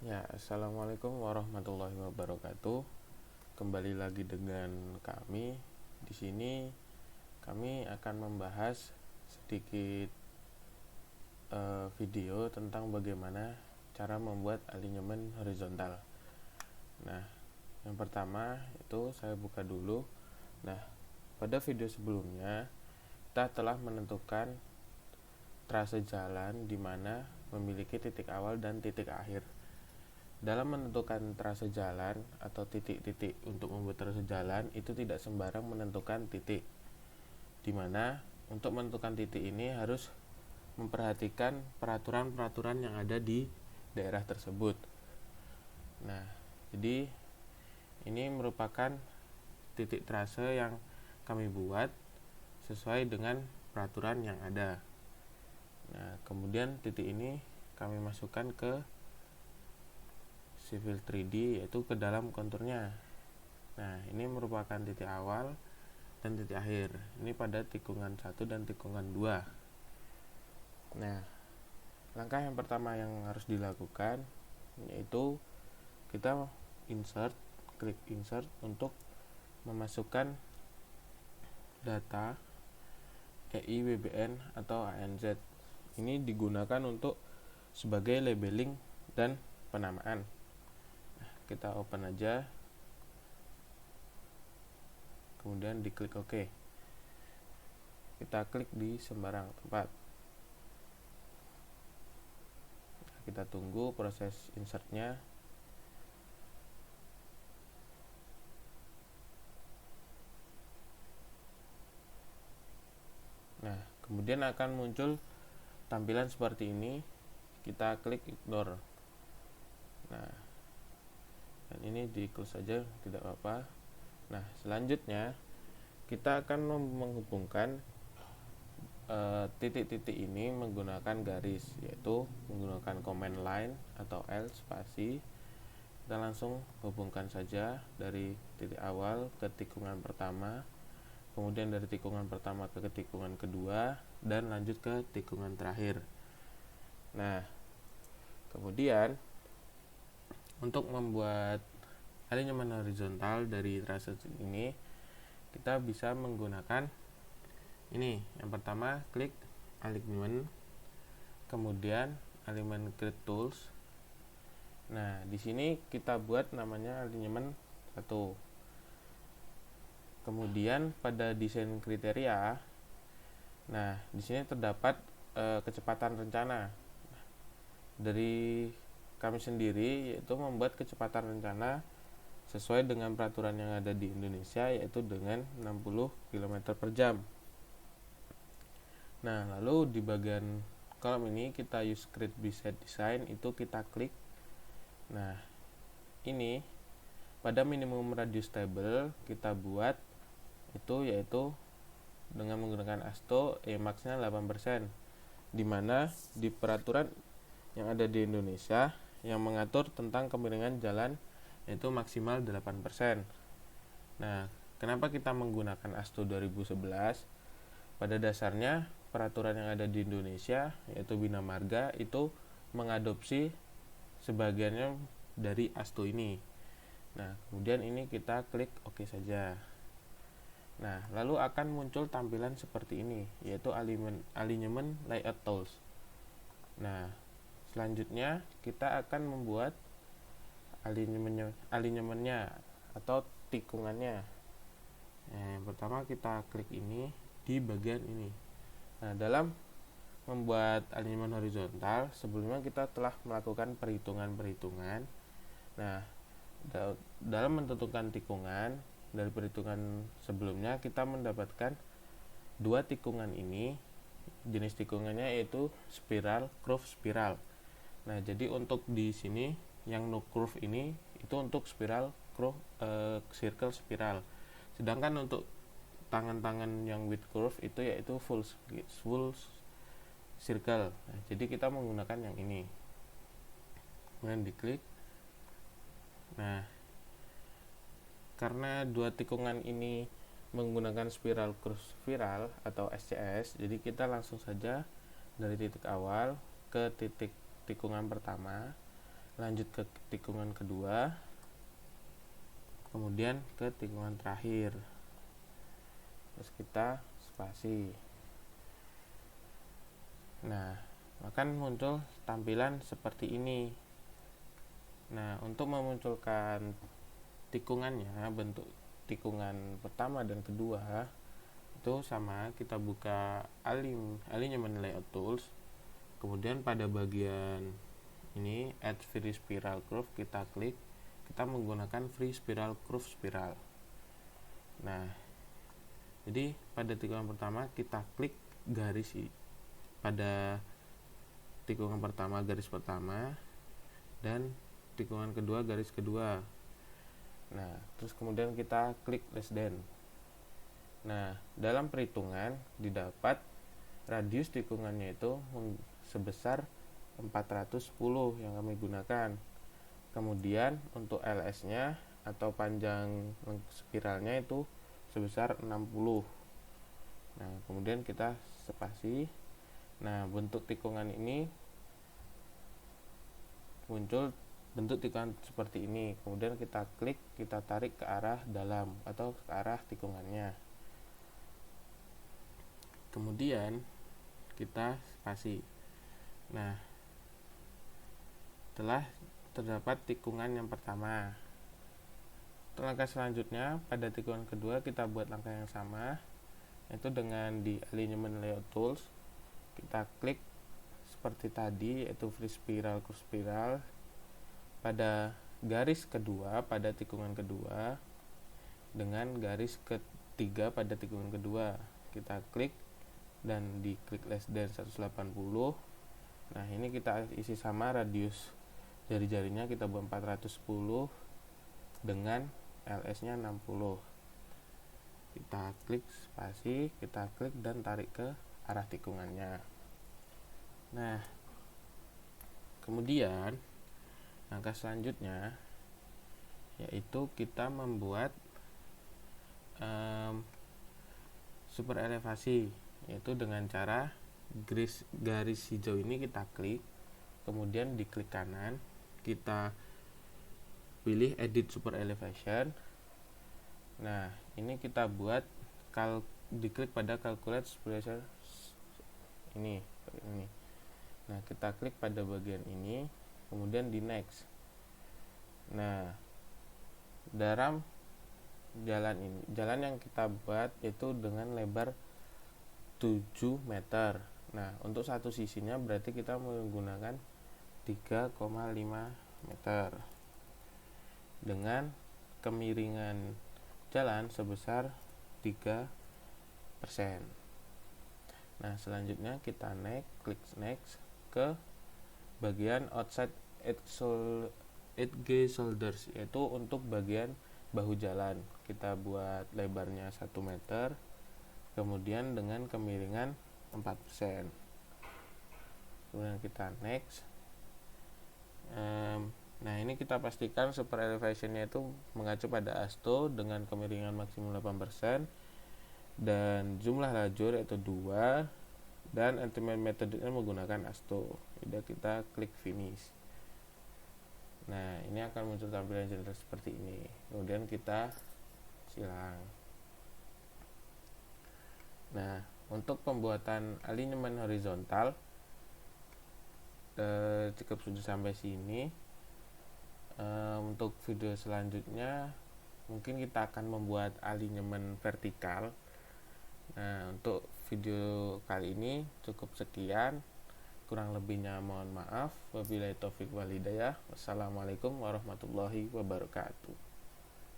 Ya, assalamualaikum warahmatullahi wabarakatuh. Kembali lagi dengan kami. Di sini kami akan membahas sedikit video tentang bagaimana cara membuat alinyemen horizontal. Nah, yang pertama itu saya buka dulu. Nah, pada video sebelumnya kita telah menentukan trase jalan di mana memiliki titik awal dan titik akhir. Dalam menentukan trase jalan atau titik-titik untuk membuat trase jalan itu tidak sembarang menentukan titik, dimana untuk menentukan titik ini harus memperhatikan peraturan-peraturan yang ada di daerah tersebut. Nah, jadi ini merupakan titik trase yang kami buat sesuai dengan peraturan yang ada. Nah, kemudian titik ini kami masukkan ke Civil 3D, yaitu ke dalam konturnya. Nah, ini merupakan titik awal dan titik akhir. Ini pada tikungan 1 dan tikungan 2. Nah, langkah yang pertama yang harus dilakukan yaitu kita klik insert untuk memasukkan data EIWBN atau ANZ. Ini digunakan untuk sebagai labeling dan penamaan. Kita open aja, kemudian diklik OK. Kita klik di sembarang tempat. Kita tunggu proses insertnya. Nah, kemudian akan muncul tampilan seperti ini. Kita klik ignore. Nah, dan ini di close saja, tidak apa-apa. Nah, selanjutnya kita akan menghubungkan titik-titik ini menggunakan garis, yaitu menggunakan command line atau L spasi. Kita langsung hubungkan saja dari titik awal ke tikungan pertama, kemudian dari tikungan pertama ke tikungan kedua, dan lanjut ke tikungan terakhir. Nah, kemudian untuk membuat alinyemen horizontal dari trase ini, kita bisa menggunakan ini. Yang pertama, klik alignment, kemudian alignment grid tools. Nah, di sini kita buat namanya alinyemen 1. Kemudian pada desain kriteria, nah di sini terdapat kecepatan rencana dari kami sendiri, yaitu membuat kecepatan rencana sesuai dengan peraturan yang ada di Indonesia, yaitu dengan 60 km per jam. Nah, lalu di bagian kolom ini kita use create preset design, itu kita klik. Nah, ini pada minimum radius table kita buat itu yaitu dengan menggunakan ASTO max-nya 8%, dimana di peraturan yang ada di Indonesia yang mengatur tentang kemiringan jalan yaitu maksimal 8%. Nah, kenapa kita menggunakan ASTO 2011? Pada dasarnya peraturan yang ada di Indonesia yaitu Bina Marga itu mengadopsi sebagiannya dari ASTO ini. Nah, kemudian ini kita klik OK saja. Nah, lalu akan muncul tampilan seperti ini, yaitu alinyemen layout tools. Nah, selanjutnya kita akan membuat alinyemennya atau tikungannya. Nah, yang pertama kita klik ini di bagian ini. Nah, dalam membuat alinyemen horizontal, sebelumnya kita telah melakukan perhitungan-perhitungan. Nah, dalam menentukan tikungan, dari perhitungan sebelumnya kita mendapatkan dua tikungan ini. Jenis tikungannya yaitu spiral, curve, spiral. Nah, jadi untuk di sini yang no curve ini itu untuk spiral, curve, circle, spiral. Sedangkan untuk tangan-tangan yang with curve itu yaitu full circle. Nah, jadi kita menggunakan yang ini. Kemudian diklik. Nah, karena dua tikungan ini menggunakan spiral curve spiral atau SCS, jadi kita langsung saja dari titik awal ke titik tikungan pertama. lanjut ke tikungan kedua, kemudian ke tikungan terakhir, terus kita spasi. Nah, akan muncul tampilan seperti ini. Nah, untuk memunculkan tikungannya, bentuk tikungan pertama dan kedua itu sama, kita buka Alignment Layout Tools, kemudian pada bagian ini Add Free Spiral Curve kita klik, kita menggunakan Free Spiral Curve Spiral. Nah, jadi pada tikungan pertama kita klik garis pada tikungan pertama garis pertama dan tikungan kedua garis kedua. Nah, terus kemudian kita klik less than. Nah, dalam perhitungan didapat radius tikungannya itu sebesar 410 yang kami gunakan. Kemudian untuk LS-nya atau panjang spiralnya itu sebesar 60. Nah, kemudian kita spasi. Nah, bentuk tikungan ini muncul bentuk tikungan seperti ini. Kemudian kita klik, kita tarik ke arah dalam atau ke arah tikungannya. Kemudian kita spasi. Nah, setelah terdapat tikungan yang pertama, untuk langkah selanjutnya pada tikungan kedua kita buat langkah yang sama, yaitu dengan di Alignment Layout Tools kita klik seperti tadi, yaitu Free Spiral Curve Spiral pada garis kedua pada tikungan kedua dengan garis ketiga pada tikungan kedua. Kita klik dan di klik less than 180. Nah, ini kita isi sama radius jari-jarinya, kita buat 410 dengan LS-nya 60. Kita klik spasi, kita klik dan tarik ke arah tikungannya. Nah, kemudian langkah selanjutnya yaitu kita membuat super elevasi, yaitu dengan cara garis hijau ini kita klik, kemudian di klik kanan kita pilih edit super elevation. Nah, ini kita buat diklik pada calculate spatial ini. Nah, kita klik pada bagian ini, kemudian di next. Nah, dalam jalan yang kita buat itu dengan lebar 7 meter. Nah, untuk satu sisinya berarti kita menggunakan 3,5 meter dengan kemiringan jalan sebesar 3%. Nah, selanjutnya kita klik next ke bagian outside edge shoulders, yaitu untuk bagian bahu jalan. Kita buat lebarnya 1 meter, kemudian dengan kemiringan 4%. Kemudian kita next. Nah, ini kita pastikan super elevationnya itu mengacu pada ASTO dengan kemiringan maksimum 8% dan jumlah lajur yaitu 2, dan ultimate metodenya menggunakan ASTO. Sudah, kita klik finish. Nah, ini akan muncul tampilan general seperti ini. Kemudian kita silang. Nah, untuk pembuatan alignment horizontal cukup sudah sampai sini. Untuk video selanjutnya mungkin kita akan membuat alignment vertikal. Nah, untuk video kali ini cukup sekian. Kurang lebihnya mohon maaf. Wabillahi taufik wal hidayah. Wassalamualaikum warahmatullahi wabarakatuh.